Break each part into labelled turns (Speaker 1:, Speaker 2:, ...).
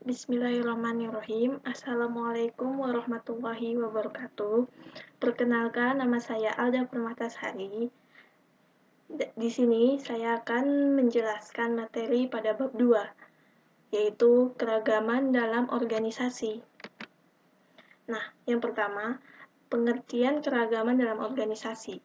Speaker 1: Bismillahirrahmanirrahim. Assalamualaikum warahmatullahi wabarakatuh. Perkenalkan, nama saya Alda Permatasari. Di sini saya akan menjelaskan materi pada bab 2, yaitu keragaman dalam organisasi. Nah, yang pertama, pengertian keragaman dalam organisasi.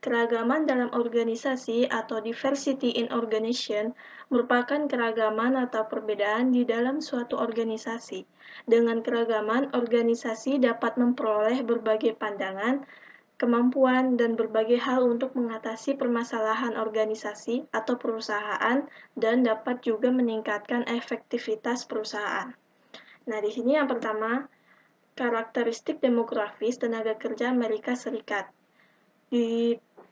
Speaker 1: Keragaman dalam organisasi atau diversity in organization merupakan keragaman atau perbedaan di dalam suatu organisasi. Dengan keragaman, organisasi dapat memperoleh berbagai pandangan, kemampuan, dan berbagai hal untuk mengatasi permasalahan organisasi atau perusahaan dan dapat juga meningkatkan efektivitas perusahaan. Nah, di sini yang pertama, karakteristik demografis tenaga kerja Amerika Serikat.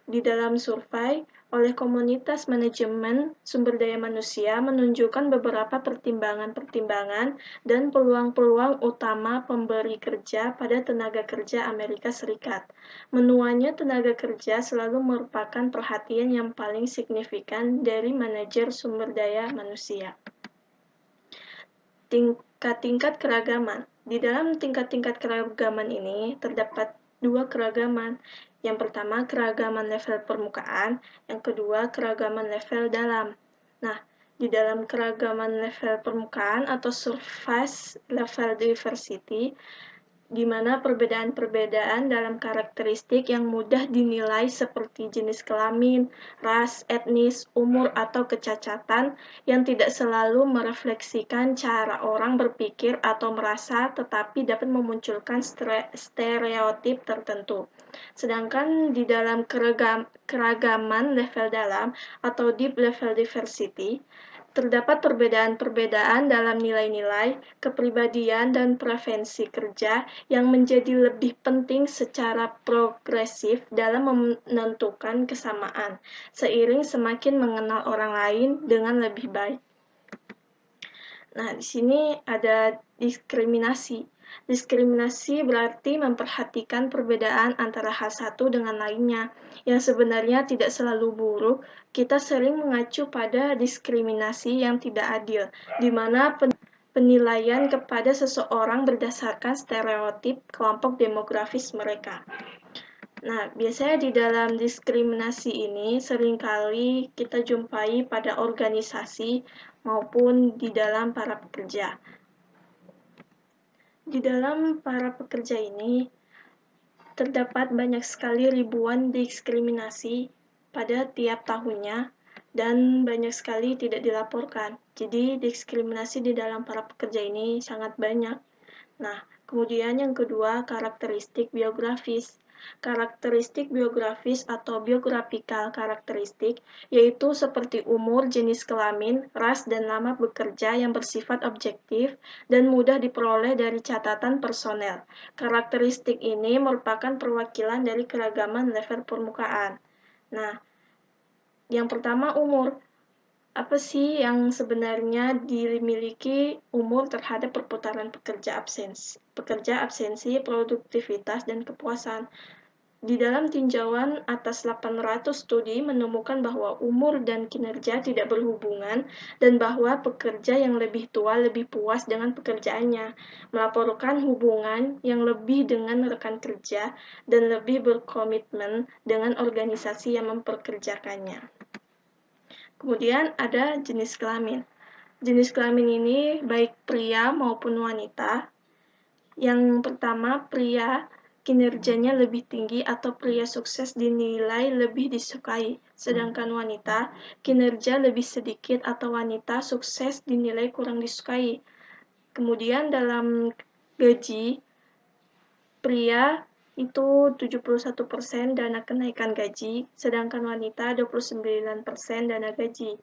Speaker 1: Di dalam survei oleh komunitas manajemen sumber daya manusia menunjukkan beberapa pertimbangan-pertimbangan dan peluang-peluang utama pemberi kerja pada tenaga kerja Amerika Serikat. Menuanya tenaga kerja selalu merupakan perhatian yang paling signifikan dari manajer sumber daya manusia. Tingkat-tingkat keragaman. Di dalam tingkat-tingkat keragaman ini terdapat dua keragaman. Yang pertama, keragaman level permukaan. Yang kedua, keragaman level dalam. Nah, di dalam keragaman level permukaan atau surface level diversity, di mana perbedaan-perbedaan dalam karakteristik yang mudah dinilai seperti jenis kelamin, ras, etnis, umur, atau kecacatan yang tidak selalu merefleksikan cara orang berpikir atau merasa tetapi dapat memunculkan stereotip tertentu. Sedangkan di dalam keragaman level dalam atau deep level diversity, terdapat perbedaan-perbedaan dalam nilai-nilai, kepribadian, dan preferensi kerja yang menjadi lebih penting secara progresif dalam menentukan kesamaan, seiring semakin mengenal orang lain dengan lebih baik. Nah, di sini ada diskriminasi. Diskriminasi berarti memperhatikan perbedaan antara hal satu dengan lainnya, yang sebenarnya tidak selalu buruk. Kita sering mengacu pada diskriminasi yang tidak adil, di mana penilaian kepada seseorang berdasarkan stereotip kelompok demografis mereka. Nah, biasanya di dalam diskriminasi ini seringkali kita jumpai pada organisasi maupun di dalam para pekerja. Di dalam para pekerja ini terdapat banyak sekali ribuan diskriminasi pada tiap tahunnya dan banyak sekali tidak dilaporkan. Jadi diskriminasi di dalam para pekerja ini sangat banyak. Nah, kemudian yang kedua, karakteristik biografis. Karakteristik biografis atau biographical karakteristik yaitu seperti umur, jenis kelamin, ras, dan lama bekerja yang bersifat objektif dan mudah diperoleh dari catatan personel. Karakteristik ini merupakan perwakilan dari keragaman level permukaan. Nah, yang pertama umur. Apa sih yang sebenarnya dimiliki umur terhadap perputaran pekerja absensi, produktivitas, dan kepuasan? Di dalam tinjauan atas 800 studi menemukan bahwa umur dan kinerja tidak berhubungan dan bahwa pekerja yang lebih tua lebih puas dengan pekerjaannya, melaporkan hubungan yang lebih dengan rekan kerja dan lebih berkomitmen dengan organisasi yang memperkerjakannya. Kemudian ada jenis kelamin. Jenis kelamin ini baik pria maupun wanita. Yang pertama, pria kinerjanya lebih tinggi atau pria sukses dinilai lebih disukai, sedangkan wanita kinerja lebih sedikit atau wanita sukses dinilai kurang disukai. Kemudian dalam gaji, pria itu 71% dana kenaikan gaji, sedangkan wanita 29% dana gaji.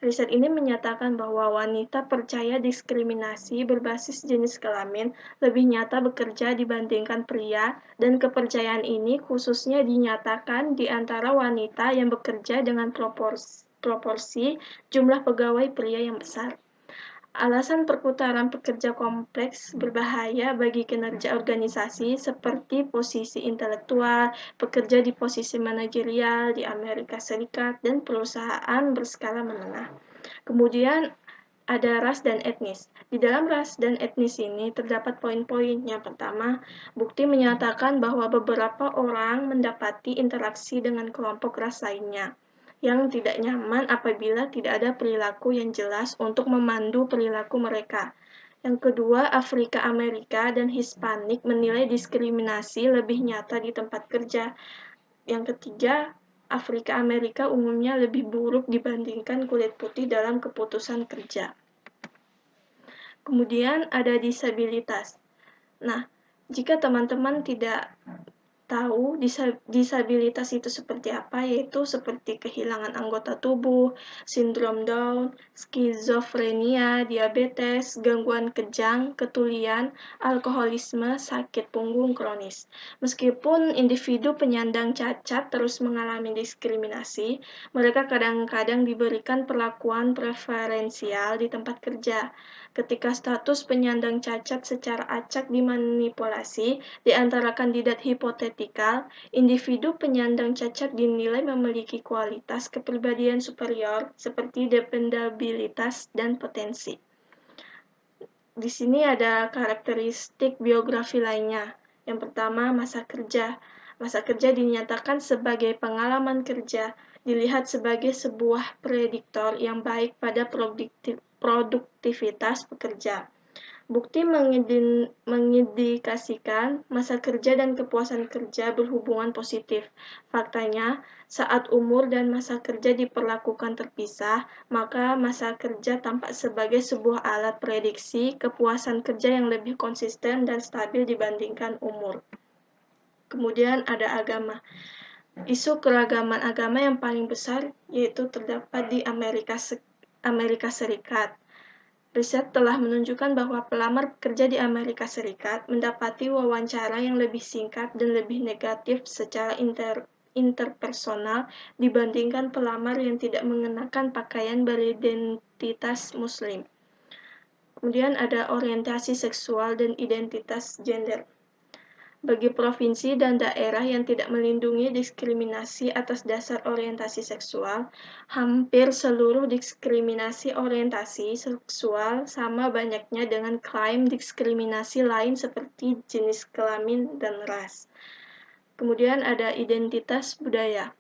Speaker 1: Riset ini menyatakan bahwa wanita percaya diskriminasi berbasis jenis kelamin lebih nyata bekerja dibandingkan pria, dan kepercayaan ini khususnya dinyatakan di antara wanita yang bekerja dengan proporsi jumlah pegawai pria yang besar. Alasan perputaran pekerja kompleks berbahaya bagi kinerja organisasi seperti posisi intelektual, pekerja di posisi manajerial di Amerika Serikat, dan perusahaan berskala menengah. Kemudian ada ras dan etnis. Di dalam ras dan etnis ini terdapat poin-poin. Yang pertama, bukti menyatakan bahwa beberapa orang mendapati interaksi dengan kelompok ras lainnya yang tidak nyaman apabila tidak ada perilaku yang jelas untuk memandu perilaku mereka. Yang kedua, Afrika Amerika dan Hispanik menilai diskriminasi lebih nyata di tempat kerja. Yang ketiga, Afrika Amerika umumnya lebih buruk dibandingkan kulit putih dalam keputusan kerja. Kemudian ada disabilitas. Nah, jika teman-teman tidak tahu disabilitas itu seperti apa, yaitu seperti kehilangan anggota tubuh, sindrom Down, skizofrenia, diabetes, gangguan kejang, ketulian, alkoholisme, sakit punggung kronis. Meskipun individu penyandang cacat terus mengalami diskriminasi, mereka kadang-kadang diberikan perlakuan preferensial di tempat kerja. Ketika status penyandang cacat secara acak dimanipulasi di antara kandidat hipotetikal, individu penyandang cacat dinilai memiliki kualitas kepribadian superior seperti dependabilitas dan potensi. Di sini ada karakteristik biografi lainnya. Yang pertama, masa kerja. Masa kerja dinyatakan sebagai pengalaman kerja, dilihat sebagai sebuah prediktor yang baik pada produktivitas pekerja. Bukti mengindikasikan masa kerja dan kepuasan kerja berhubungan positif. Faktanya, saat umur dan masa kerja diperlakukan terpisah, maka masa kerja tampak sebagai sebuah alat prediksi kepuasan kerja yang lebih konsisten dan stabil dibandingkan umur. Kemudian ada agama. Isu keragaman agama yang paling besar yaitu terdapat di Amerika Serikat. Riset telah menunjukkan bahwa pelamar pekerja di Amerika Serikat mendapati wawancara yang lebih singkat dan lebih negatif secara interpersonal dibandingkan pelamar yang tidak mengenakan pakaian beridentitas Muslim. Kemudian ada orientasi seksual dan identitas gender. Bagi provinsi dan daerah yang tidak melindungi diskriminasi atas dasar orientasi seksual, hampir seluruh diskriminasi orientasi seksual sama banyaknya dengan klaim diskriminasi lain seperti jenis kelamin dan ras. Kemudian ada identitas budaya.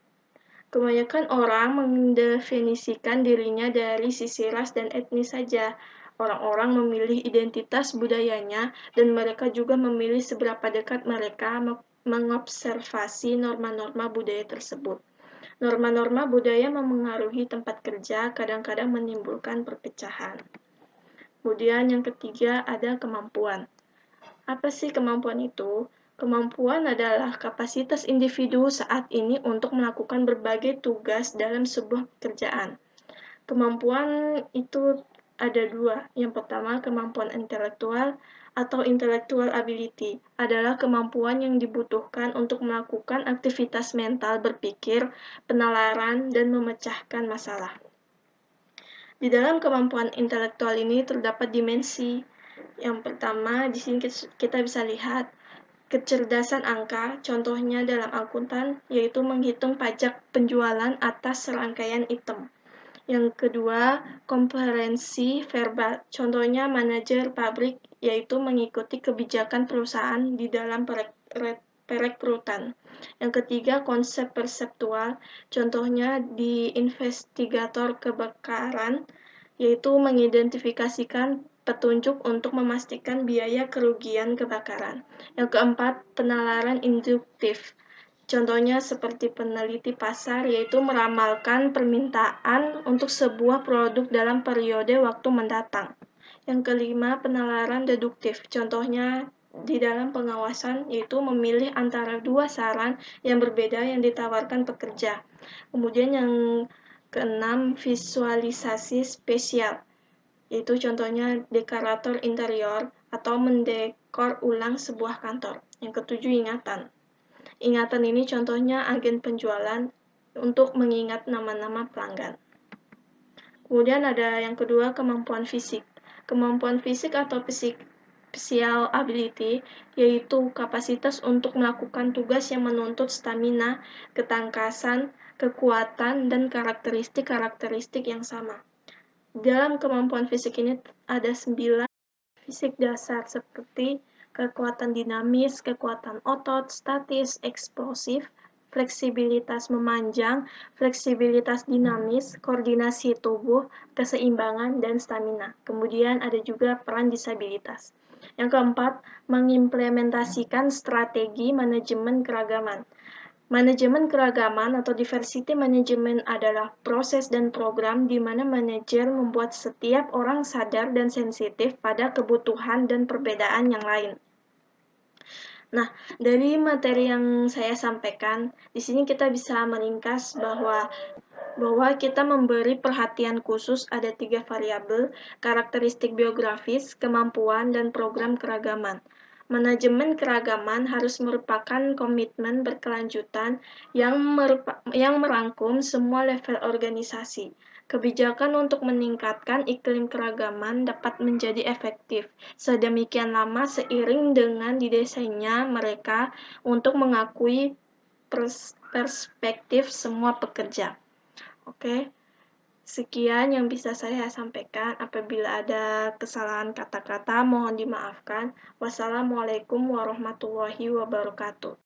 Speaker 1: Kebanyakan orang mendefinisikan dirinya dari sisi ras dan etnis saja. Orang-orang memilih identitas budayanya dan mereka juga memilih seberapa dekat mereka mengobservasi norma-norma budaya tersebut. Norma-norma budaya memengaruhi tempat kerja, kadang-kadang menimbulkan perpecahan. Kemudian yang ketiga ada kemampuan. Apa sih kemampuan itu? Kemampuan adalah kapasitas individu saat ini untuk melakukan berbagai tugas dalam sebuah pekerjaan. Kemampuan itu ada dua. Yang pertama, kemampuan intelektual atau intellectual ability adalah kemampuan yang dibutuhkan untuk melakukan aktivitas mental berpikir, penalaran, dan memecahkan masalah. Di dalam kemampuan intelektual ini terdapat dimensi. Yang pertama, di sini kita bisa lihat kecerdasan angka, contohnya dalam akuntan, yaitu menghitung pajak penjualan atas serangkaian item. Yang kedua, kompetensi verbal, contohnya manajer pabrik, yaitu mengikuti kebijakan perusahaan di dalam perekrutan. Yang ketiga, konsep perseptual, contohnya di investigator kebakaran, yaitu mengidentifikasikan petunjuk untuk memastikan biaya kerugian kebakaran. Yang keempat, penalaran induktif. Contohnya seperti peneliti pasar, yaitu meramalkan permintaan untuk sebuah produk dalam periode waktu mendatang. Yang kelima, penalaran deduktif. Contohnya di dalam pengawasan, yaitu memilih antara dua saran yang berbeda yang ditawarkan pekerja. Kemudian yang keenam, visualisasi spesial, yaitu contohnya dekorator interior atau mendekor ulang sebuah kantor. Yang ketujuh, ingatan. Ingatan ini contohnya agen penjualan untuk mengingat nama-nama pelanggan. Kemudian ada yang kedua, kemampuan fisik. Kemampuan fisik atau physical ability yaitu kapasitas untuk melakukan tugas yang menuntut stamina, ketangkasan, kekuatan, dan karakteristik yang sama. Dalam kemampuan fisik ini ada 9 fisik dasar seperti kekuatan dinamis, kekuatan otot, statis, eksplosif, fleksibilitas memanjang, fleksibilitas dinamis, koordinasi tubuh, keseimbangan, dan stamina. Kemudian ada juga peran disabilitas. Yang keempat, mengimplementasikan strategi manajemen keragaman. Manajemen keragaman atau diversity management adalah proses dan program di mana manajer membuat setiap orang sadar dan sensitif pada kebutuhan dan perbedaan yang lain. Nah, dari materi yang saya sampaikan, di sini kita bisa meringkas bahwa kita memberi perhatian khusus ada 3 variabel, karakteristik biografis, kemampuan, dan program keragaman. Manajemen keragaman harus merupakan komitmen berkelanjutan yang merangkum semua level organisasi. Kebijakan untuk meningkatkan iklim keragaman dapat menjadi efektif sedemikian lama seiring dengan didesainnya mereka untuk mengakui perspektif semua pekerja. Oke, sekian yang bisa saya sampaikan. Apabila ada kesalahan kata-kata, mohon dimaafkan. Wassalamualaikum warahmatullahi wabarakatuh.